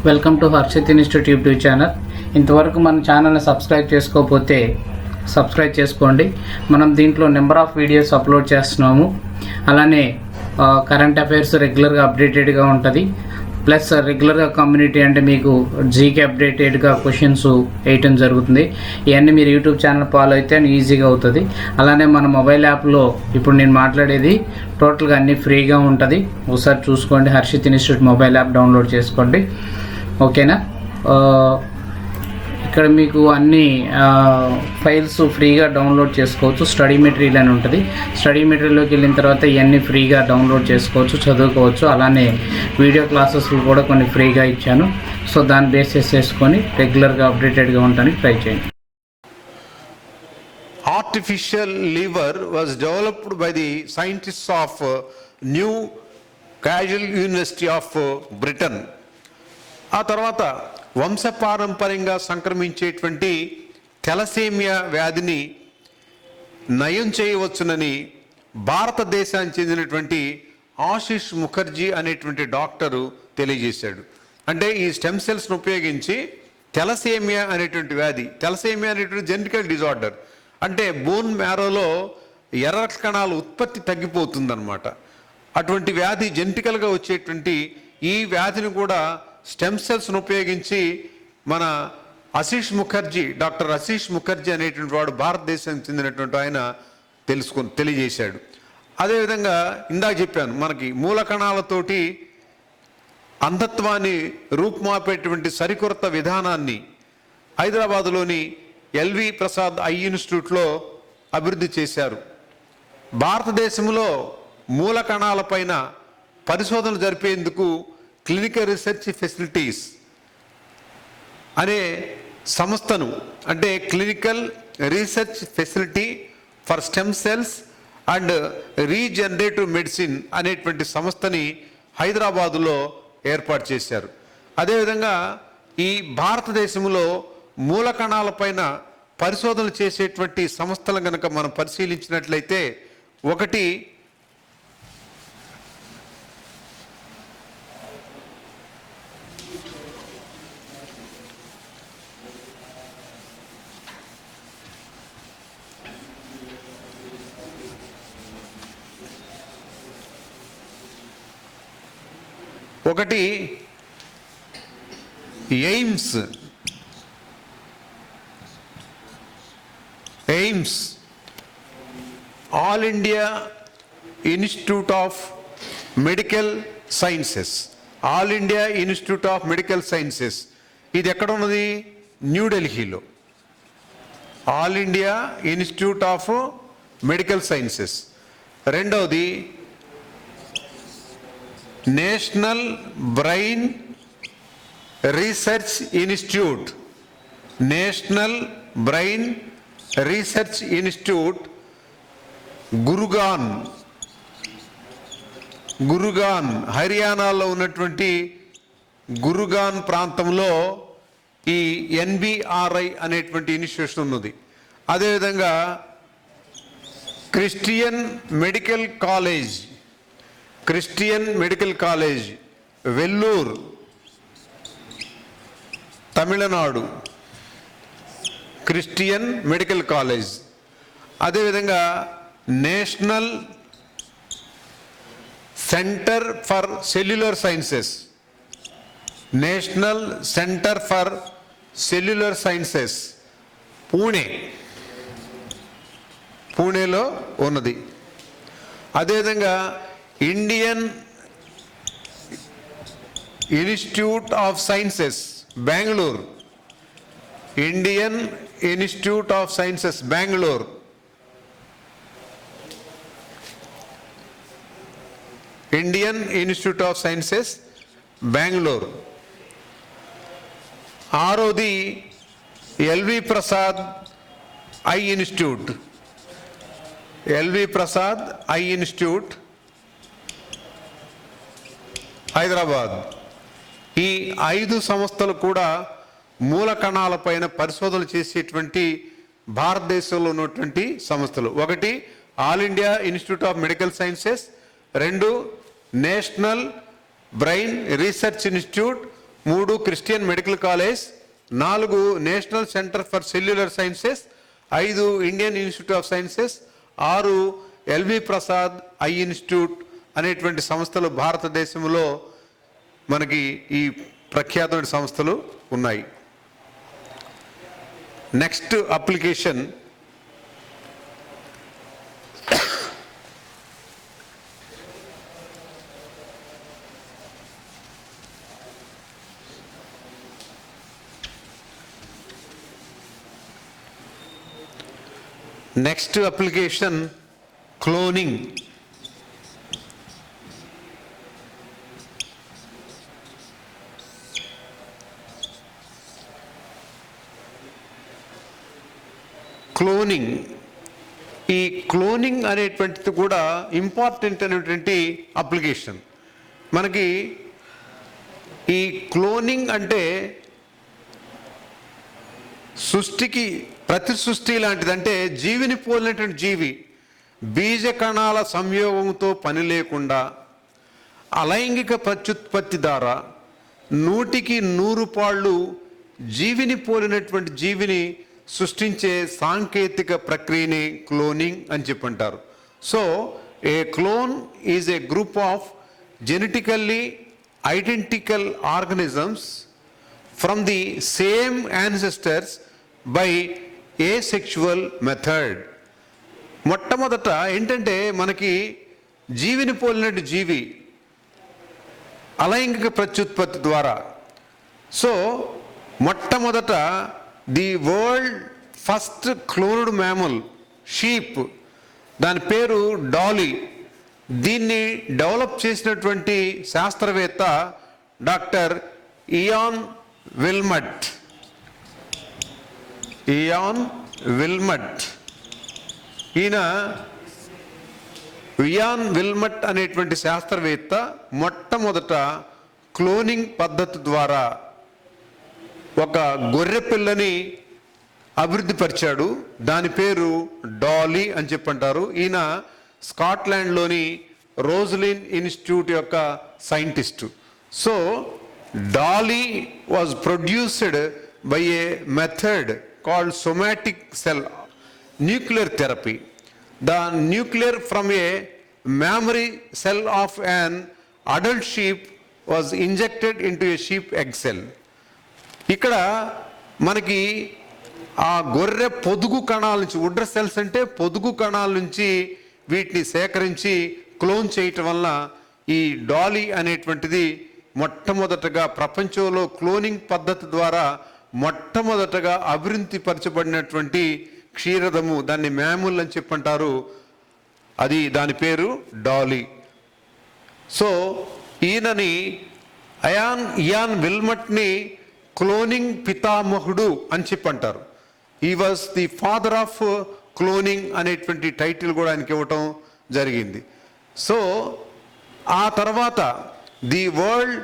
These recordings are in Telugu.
Welcome to Harshit institute YouTube channel. ఇంతవరకు మన ఛానల్ని సబ్స్క్రైబ్ చేసుకోకపోతే సబ్స్క్రైబ్ చేసుకోండి. మనం దీంట్లో నెంబర్ ఆఫ్ వీడియోస్ అప్లోడ్ చేస్తున్నాము. అలానే కరెంట్ అఫైర్స్ రెగ్యులర్గా అప్డేటెడ్గా ఉంటుంది. ప్లస్ రెగ్యులర్గా కమ్యూనిటీ అంటే మీకు జీకే అప్డేటెడ్గా క్వశ్చన్స్ వేయటం జరుగుతుంది. ఇవన్నీ మీరు యూట్యూబ్ ఛానల్ ఫాలో అయితే ఈజీగా అవుతుంది. అలానే మన మొబైల్ యాప్లో ఇప్పుడు నేను మాట్లాడేది టోటల్గా అన్నీ ఫ్రీగా ఉంటుంది. ఒకసారి చూసుకోండి. Harshit institute mobile app download చేసుకోండి. ఓకేనా? ఇక్కడ మీకు అన్ని ఫైల్స్ ఫ్రీగా డౌన్లోడ్ చేసుకోవచ్చు. స్టడీ మెటీరియల్ అని ఉంటుంది. స్టడీ మెటీరియల్లోకి వెళ్ళిన తర్వాత ఇవన్నీ ఫ్రీగా డౌన్లోడ్ చేసుకోవచ్చు, చదువుకోవచ్చు. అలానే వీడియో క్లాసెస్ కూడా కొన్ని ఫ్రీగా ఇచ్చాను. సో దాన్ని బేసిస్ చేసుకొని రెగ్యులర్గా అప్డేటెడ్గా ఉండడానికి ట్రై చేయండి. Artificial liver was developed by the scientists of New Casual University of Britain. ఆ తర్వాత వంశపారంపర్యంగా సంక్రమించేటువంటి థెలసేమియా వ్యాధిని నయం చేయవచ్చునని భారతదేశానికి చెందినటువంటి ఆశిష్ ముఖర్జీ అనేటువంటి డాక్టరు తెలియజేశాడు. అంటే ఈ స్టెమ్ సెల్స్ను ఉపయోగించి థెలసేమియా అనేటువంటి వ్యాధి, థెలసేమియా అనేటువంటి జెనెటికల్ డిజార్డర్, అంటే బోన్ మ్యారోలో ఎర్ర కణాల ఉత్పత్తి తగ్గిపోతుందన్నమాట. అటువంటి వ్యాధి జెనెటికల్గా వచ్చేటువంటి ఈ వ్యాధిని కూడా స్టెమ్ సెల్స్ను ఉపయోగించి మన డాక్టర్ ఆశిష్ ముఖర్జీ అనేటువంటి వాడు భారతదేశానికి చెందినటువంటి ఆయన తెలియజేశాడు. అదేవిధంగా ఇందాక చెప్పాను, మనకి మూల కణాలతోటి అంధత్వాన్ని రూపుమాపేటువంటి సరికొత్త విధానాన్ని హైదరాబాదులోని ఎల్వి ప్రసాద్ ఐ ఇన్స్టిట్యూట్లో అభివృద్ధి చేశారు. భారతదేశంలో మూల కణాలపైన పరిశోధనలు జరిపేందుకు క్లినికల్ రీసెర్చ్ ఫెసిలిటీస్ అనే సంస్థను, అంటే clinical research facility for stem cells and regenerative medicine అనేటువంటి సంస్థని హైదరాబాదులో ఏర్పాటు చేశారు. అదేవిధంగా ఈ భారతదేశంలో మూల కణాలపైన పరిశోధనలు చేసేటువంటి సంస్థలు కనుక మనం పరిశీలించినట్లయితే ఒకటి AIIMS all India institute of medical sciences. All India institute of medical sciences ఇది ఎక్కడ ఉన్నది? న్యూఢిల్లీలో. All India institute of medical sciences. రెండవది national brain research institute. National brain research institute Gurgaon హర్యానాలో ఉన్నటువంటి గురుగాన్ ప్రాంతంలో ఈ ఎన్బిఆర్ఐ అనేటువంటి ఇన్స్టిట్యూషన్ ఉన్నది. అదేవిధంగా Christian medical college Vellore, Tamil Nadu. Christian medical college. అదేవిధంగా national centre for cellular sciences. National centre for cellular sciences పూణేలో ఉన్నది. అదేవిధంగా Indian institute of sciences Bengaluru. Indian institute of sciences Bengaluru. Indian institute of sciences Bengaluru. ఆరోది L V Prasad eye institute. L V Prasad eye institute Hyderabad. ఈ 5 సంస్థలు కూడా మూల కణాలపైన పరిశోధనలు చేసేటువంటి భారతదేశంలో ఉన్నటువంటి సంస్థలు. ఒకటి all India institute of medical sciences, 2 national brain research institute 3 Christian medical college, 4 national centre for cellular sciences, 5 Indian institute of sciences, 6 LV Prasad eye institute అనేటువంటి సంస్థలు భారతదేశంలో మనకి ఈ ప్రఖ్యాతమైన సంస్థలు ఉన్నాయి. Next application cloning. ఈ క్లోనింగ్ అనేటువంటిది కూడా ఇంపార్టెంట్ అనేటువంటి అప్లికేషన్. మనకి ఈ క్లోనింగ్ అంటే సృష్టికి ప్రతి సృష్టి లాంటిది. అంటే జీవిని పోలినటువంటి జీవి బీజ కణాల సంయోగంతో పని లేకుండా అలైంగిక ప్రత్యుత్పత్తి ద్వారా 100కి 100 పాళ్ళు జీవిని పోలినటువంటి జీవిని సృష్టించే సాంకేతిక ప్రక్రియని క్లోనింగ్ అని చెప్పంటారు. So a clone is a group of genetically identical organisms from the same ancestors by asexual method. మొట్టమొదట ఏంటంటే మనకి జీవిని పోలినట్టు జీవి అలైంగిక ప్రత్యుత్పత్తి ద్వారా. సో మొట్టమొదట the world first cloned mammal sheep, దాని పేరు డాలీ. దీన్ని డెవలప్ చేసినటువంటి శాస్త్రవేత్త doctor Ian Wilmut. Ian Wilmut అనేటువంటి శాస్త్రవేత్త మొట్టమొదట క్లోనింగ్ పద్ధతి ద్వారా ఒక గొర్రె పిల్లని అభివృద్ధి పరిచాడు. దాని పేరు డాలీ అని చెప్పంటారు. ఈయన స్కాట్లాండ్లోని రోజ్లిన్ ఇన్స్టిట్యూట్ యొక్క scientist. So Dolly was produced by A method called somatic cell nuclear therapy. The nuclear from a mammary cell of an adult sheep was injected into a sheep egg cell. ఇక్కడ మనకి ఆ గొర్రె పొదుగు కణాల నుంచి, ఉడ్ర సెల్స్ అంటే పొదుగు కణాల నుంచి వీటిని సేకరించి క్లోన్ చేయటం వల్ల ఈ డాలీ అనేటువంటిది మొట్టమొదటగా ప్రపంచంలో క్లోనింగ్ పద్ధతి ద్వారా మొట్టమొదటగా అభివృద్ధి పరచబడినటువంటి క్షీరదము, దాన్ని మ్యాముల్ అని చెప్పంటారు. అది దాని పేరు డాలీ. సో ఈయనని ఇయాన్ విల్మట్ని క్లోనింగ్ పితామహుడు అని చెప్పంటారు. He was the father of cloning అనేటువంటి టైటిల్ కూడా ఆయనకి ఇవ్వటం జరిగింది. సో ఆ తర్వాత the world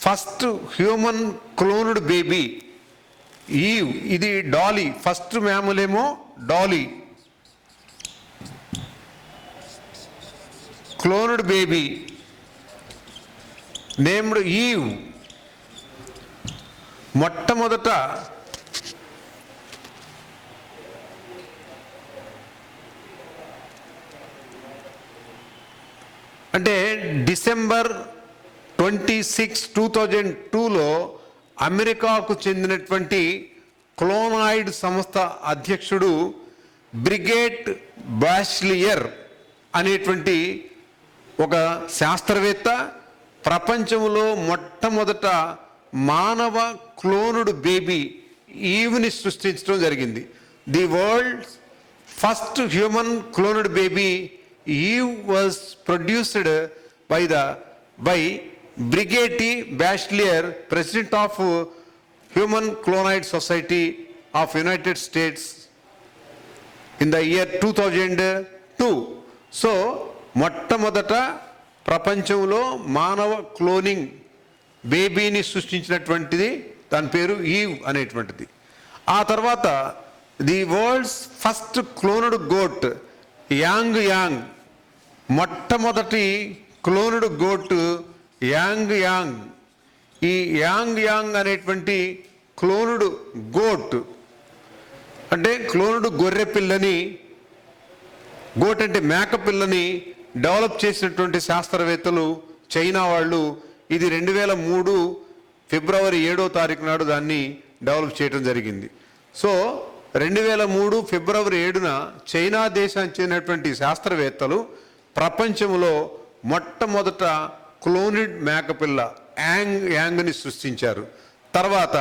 first human cloned baby Eve, ఇది డాలీ. ఫస్ట్ మ్యాముల్ ఏమో Dolly, cloned baby named Eve. మొట్టమొదట అంటే డిసెంబర్ 26, 2002లో అమెరికాకు చెందినటువంటి క్లోనాయిడ్ సంస్థ అధ్యక్షుడు బ్రిగేట్ బాష్లియర్ అనేటువంటి ఒక శాస్త్రవేత్త ప్రపంచంలో మొట్టమొదట మానవ క్లోనుడ్ బేబీ ఈవ్ని సృష్టించడం జరిగింది. The world first human cloned baby Eve was produced by Brigitte Boisselier, president of human Clonaid society of united states in the year 2002. So మొట్టమొదట ప్రపంచంలో మానవ క్లోనింగ్ బేబీని సృష్టించినటువంటిది దాని పేరు ఈవ్ అనేటువంటిది. ఆ తర్వాత the world's first cloned goat Yang, మొట్టమొదటి క్లోనుడ్ గోట్ యాంగ్. ఈ యాంగ్ అనేటువంటి క్లోన్డ్ గోట్ అంటే క్లోన్డ్ గొర్రె పిల్లని, గోట్ అంటే మేక పిల్లని డెవలప్ చేసినటువంటి శాస్త్రవేత్తలు చైనా వాళ్ళు. ఇది 2003 ఫిబ్రవరి 7వ తారీఖు నాడు దాన్ని డెవలప్ చేయడం జరిగింది. సో 2003 ఫిబ్రవరి 7న చైనా దేశానికి చెందినటువంటి శాస్త్రవేత్తలు ప్రపంచంలో మొట్టమొదట క్లోన్డ్ మేకపిల్ల యాంగ్ని సృష్టించారు. తర్వాత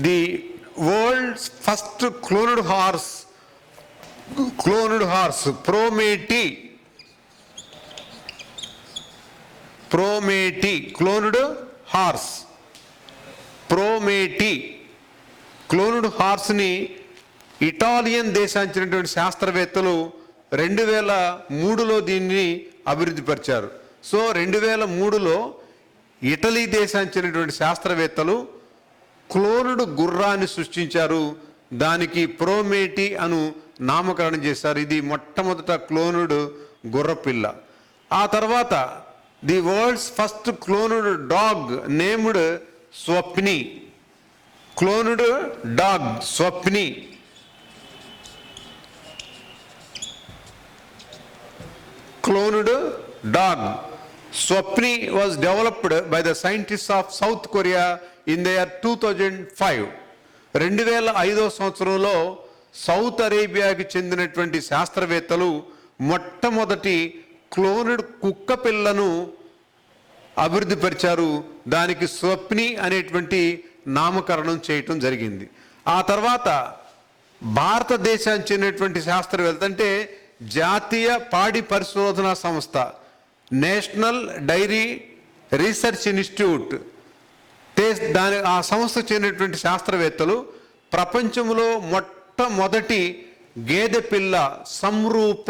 the world's first cloned horse Prometea cloned హార్స్ని ఇటాలియన్ దేశానికి చెందినటువంటి శాస్త్రవేత్తలు 2003లో దీన్ని అభివృద్ధి పరిచారు. సో 2003లో ఇటలీ దేశానికి చెందినటువంటి శాస్త్రవేత్తలు క్లోన్డ్ గుర్రాన్ని సృష్టించారు. దానికి ప్రోమేటీ అను నామకరణం చేశారు. ఇది మొట్టమొదట క్లోన్డ్ గుర్రపిల్ల. ఆ తర్వాత the world's first cloned dog named Swapni. Cloned dog Swapni. Cloned dog Swapni was developed by the scientists of South Korea in the year 2005. 2005వ సంవత్సరంలో సౌత్ అరేబియాకి చెందినటువంటి శాస్త్రవేత్తలు మొట్టమొదటి క్లోన్డ్ కుక్క పిల్లను అభివృద్ధి పరిచారు. దానికి స్వప్ని అనేటువంటి నామకరణం చేయటం జరిగింది. ఆ తర్వాత భారతదేశానికి చెందినటువంటి శాస్త్రవేత్త అంటే జాతీయ పాడి పరిశోధనా సంస్థ నేషనల్ డైరీ రీసెర్చ్ ఇన్స్టిట్యూట్ ఆ సంస్థకు చెందినటువంటి శాస్త్రవేత్తలు ప్రపంచంలో మొట్టమొదటి గేదె పిల్ల సంరూప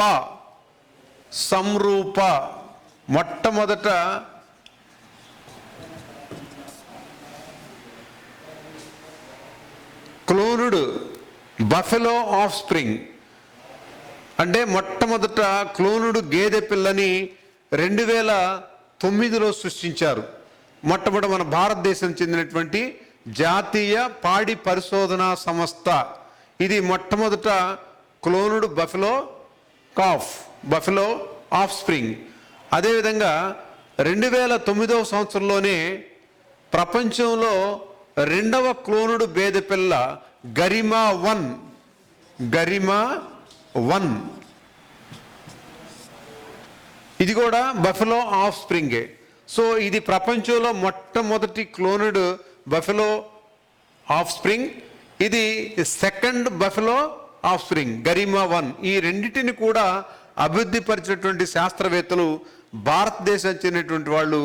మొట్టమొదట క్లోన్డ్ బఫెలో ఆఫ్ స్ప్రింగ్ అంటే మొట్టమొదట క్లోన్డ్ గేదె పిల్లని 2009లో సృష్టించారు. మొట్టమొదట మన భారతదేశం చెందినటువంటి జాతీయ పాడి పరిశోధనా సంస్థ ఇది మొట్టమొదట క్లోన్డ్ బఫెలో ఆఫ్ స్ప్రింగ్. అదేవిధంగా 2009వ సంవత్సరంలోనే ప్రపంచంలో రెండవ క్లోన్డ్ గేదె పిల్ల గరిమా 1 ఇది కూడా బఫెలో ఆఫ్ స్ప్రింగే. సో ఇది ప్రపంచంలో మొట్టమొదటి క్లోన్డ్ బఫెలో ఆఫ్ స్ప్రింగ్. ఇది second buffalo of spring Garima 1. ఈ రెండింటిని కూడా అభివృద్ధి పరిచినటువంటి శాస్త్రవేత్తలు భారతదేశానికి చెందినటువంటి వాళ్ళు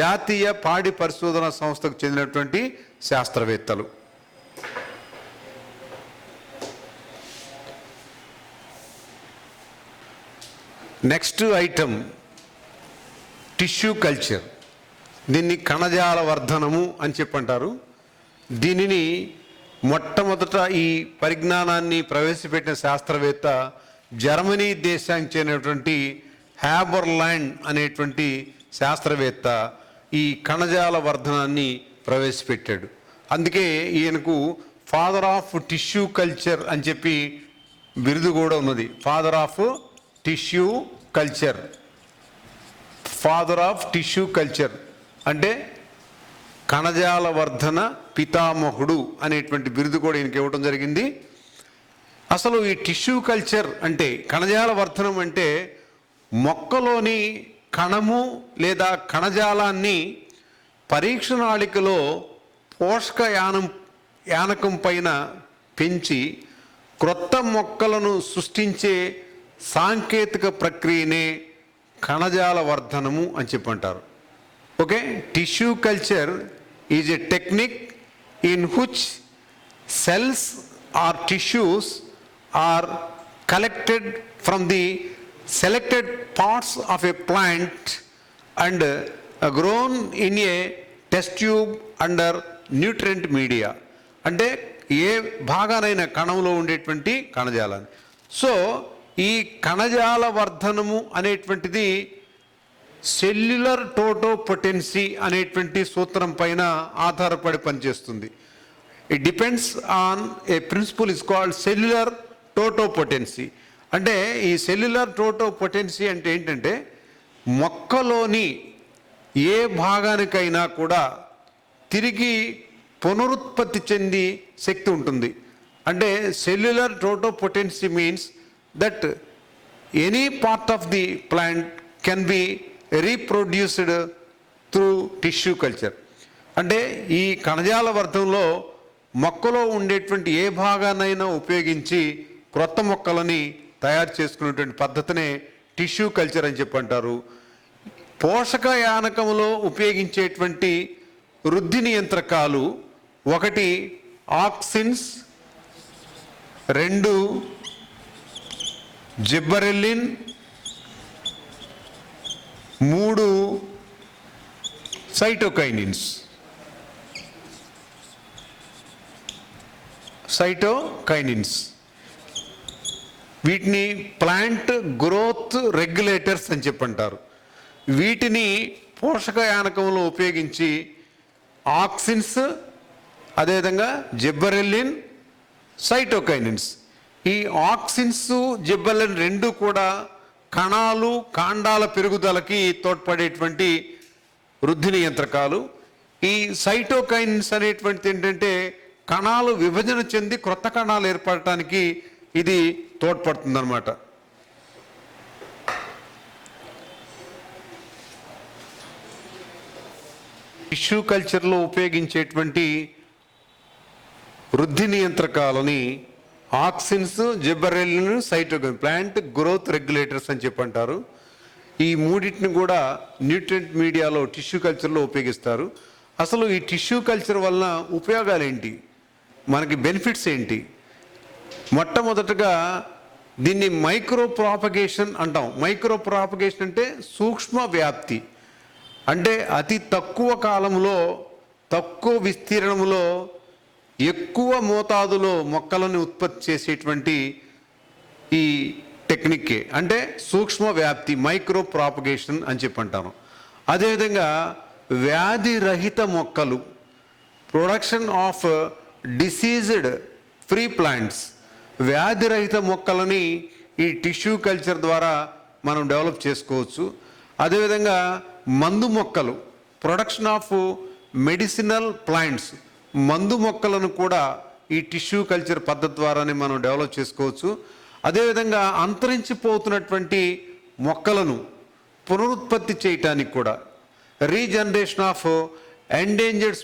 జాతీయ పాడి పరిశోధన సంస్థకు చెందినటువంటి శాస్త్రవేత్తలు. Next item tissue culture. దీన్ని కణజాల వర్ధనము అని చెప్పంటారు. దీనిని మొట్టమొదట ఈ పరిజ్ఞానాన్ని ప్రవేశపెట్టిన శాస్త్రవేత్త జర్మనీ దేశానికి చెందినటువంటి హ్యాబర్లాండ్ అనేటువంటి శాస్త్రవేత్త ఈ కణజాల వర్ధనాన్ని ప్రవేశపెట్టాడు. అందుకే ఈయనకు ఫాదర్ ఆఫ్ టిష్యూ కల్చర్ అని చెప్పి బిరుదు కూడా ఉన్నది. ఫాదర్ ఆఫ్ టిష్యూ కల్చర్ అంటే కణజాల వర్ధన పితామహుడు అనేటువంటి బిరుదు కూడా ఈయనకి ఇవ్వడం జరిగింది. అసలు ఈ టిష్యూ కల్చర్ అంటే కణజాల వర్ధనం అంటే మొక్కలోని కణము లేదా కణజాలాన్ని పరీక్షనాళికలో పోషక యానకం పైన పెంచి క్రొత్త మొక్కలను సృష్టించే సాంకేతిక ప్రక్రియనే కణజాల వర్ధనము అని చెప్పంటారు. Okay, tissue culture is a technique in which cells or tissues are collected from the selected parts of a plant and grown in a test tube under nutrient media. అంటే ఏ భాగానైనా కణంలో ఉండేటువంటి కణజాలాన్ని. సో ఈ కణజాల వర్ధనము అనేటువంటిది సెల్యులర్ టోటోపొటెన్సీ అనేటువంటి సూత్రం పైన ఆధారపడి పనిచేస్తుంది. It depends on a principle is called cellular totipotency. అంటే ఈ సెల్యులర్ టోటోపొటెన్సీ అంటే ఏంటంటే మొక్కలోని ఏ భాగానికైనా కూడా తిరిగి పునరుత్పత్తి చెంది శక్తి ఉంటుంది. అంటే cellular totipotency means that any part of the plant can be reproduced through tissue culture. అంటే ఈ కణజాల వర్ధంలో మొక్కలో ఉండేటువంటి ఏ భాగానైనా ఉపయోగించి క్రొత్త మొక్కలని తయారు చేసుకునేటువంటి పద్ధతినే టిష్యూ కల్చర్ అని చెప్పి అంటారు. పోషక యానకంలో ఉపయోగించేటువంటి వృద్ధి నియంత్రకాలు 1 ఆక్సిన్స్, 2 జిబ్బరెల్లిన్, 3 సైటోకైనిన్స్. వీటిని ప్లాంట్ గ్రోత్ రెగ్యులేటర్స్ అని చెప్పంటారు. వీటిని పోషక యానకంలో ఉపయోగించి ఆక్సిన్స్, అదేవిధంగా జిబ్బరెల్లిన్, సైటోకైనిన్స్. ఈ ఆక్సిన్స్, జిబ్బరెల్లిన్ రెండు కూడా కణాలు, కాండాల పెరుగుదలకి తోడ్పడేటువంటి వృద్ధి నియంత్రకాలు. ఈ సైటోకైనిన్స్ అనేటువంటిది ఏంటంటే కణాలు విభజన చెంది క్రొత్త కణాలు ఏర్పడటానికి ఇది తోడ్పడుతుంది అన్నమాట. టిష్యూ కల్చర్లో ఉపయోగించేటువంటి వృద్ధి నియంత్రకాలని auxins, gibberellin, cytokine plant growth regulators అని చెప్పంటారు. ఈ మూడింటిని కూడా న్యూట్రియంట్ మీడియాలో టిష్యూ కల్చర్లో ఉపయోగిస్తారు. అసలు ఈ టిష్యూ కల్చర్ వలన ఉపయోగాలు ఏంటి, మనకి బెనిఫిట్స్ ఏంటి? మొట్టమొదటగా దీన్ని మైక్రో ప్రాపగేషన్ అంటాం. మైక్రో ప్రాపగేషన్ అంటే సూక్ష్మ వ్యాప్తి. అంటే అతి తక్కువ కాలంలో, తక్కువ విస్తీర్ణంలో, ఎక్కువ మోతాదులో మొక్కలను ఉత్పత్తి చేసేటువంటి ఈ టెక్నిక్కే అంటే సూక్ష్మ వ్యాప్తి, మైక్రో ప్రాపగేషన్ అని చెప్పంటాను. అదేవిధంగా వ్యాధి రహిత మొక్కలు, production of diseased free plants, వ్యాధి రహిత మొక్కలని ఈ టిష్యూ కల్చర్ ద్వారా మనం డెవలప్ చేసుకోవచ్చు. అదేవిధంగా మందు మొక్కలు, ప్రొడక్షన్ ఆఫ్ మెడిసినల్ ప్లాంట్స్, మందు మొక్కలను కూడా ఈ టిష్యూ కల్చర్ పద్ధతి ద్వారానే మనం డెవలప్ చేసుకోవచ్చు. అదేవిధంగా అంతరించిపోతున్నటువంటి మొక్కలను పునరుత్పత్తి చేయటానికి కూడా regeneration of endangered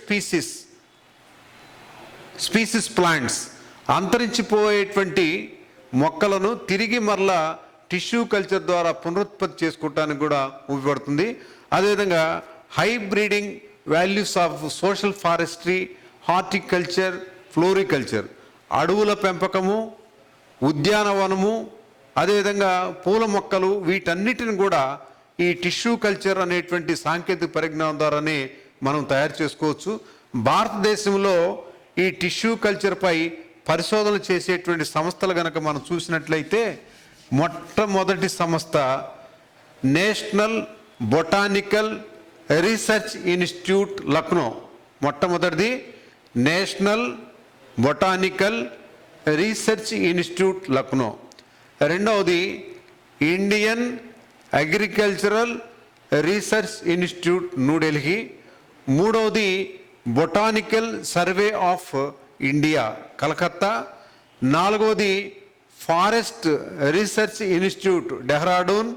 species plants, అంతరించిపోయేటువంటి మొక్కలను తిరిగి మరలా టిష్యూ కల్చర్ ద్వారా పునరుత్పత్తి చేసుకోవటానికి కూడా ఉపయోగపడుతుంది. అదేవిధంగా high breeding values of social forestry, horticulture, floriculture, అడవుల పెంపకము, ఉద్యానవనము, అదేవిధంగా పూల మొక్కలు, వీటన్నిటిని కూడా ఈ టిష్యూ కల్చర్ అనేటువంటి సాంకేతిక పరిజ్ఞానం ద్వారానే మనం తయారు చేసుకోవచ్చు. భారతదేశంలో ఈ టిష్యూ కల్చర్పై పరిశోధనలు చేసేటువంటి సంస్థలు కనుక మనం చూసినట్లయితే మొట్టమొదటి సంస్థ national botanical research institute Lucknow. మొట్టమొదటిది national botanical research institute Lucknow. రెండవది Indian agricultural research institute New Delhi. మూడవది botanical survey of India Calcutta. నాలుగవది ఫారెస్ట్ రీసెర్చ్ ఇన్స్టిట్యూట్ డెహ్రాడూన్.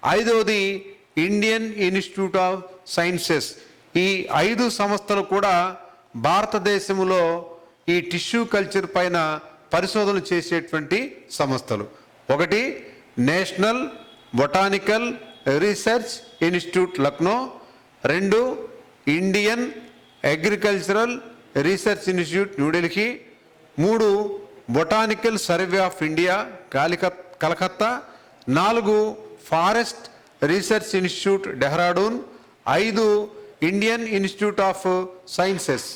ఐదవది ఇండియన్ ఇన్స్టిట్యూట్ ఆఫ్ సైన్సెస్. ఈ 5 సంస్థలు కూడా భారతదేశంలో ఈ టిష్యూ కల్చర్ పైన పరిశోధనలు చేసేటువంటి సంస్థలు. ఒకటి national botanical research institute Lucknow, 2 Indian agricultural research institute New Delhi, 3 botanical survey of India Calcutta, 4 forest research institute Dehradun, 5 Indian institute of sciences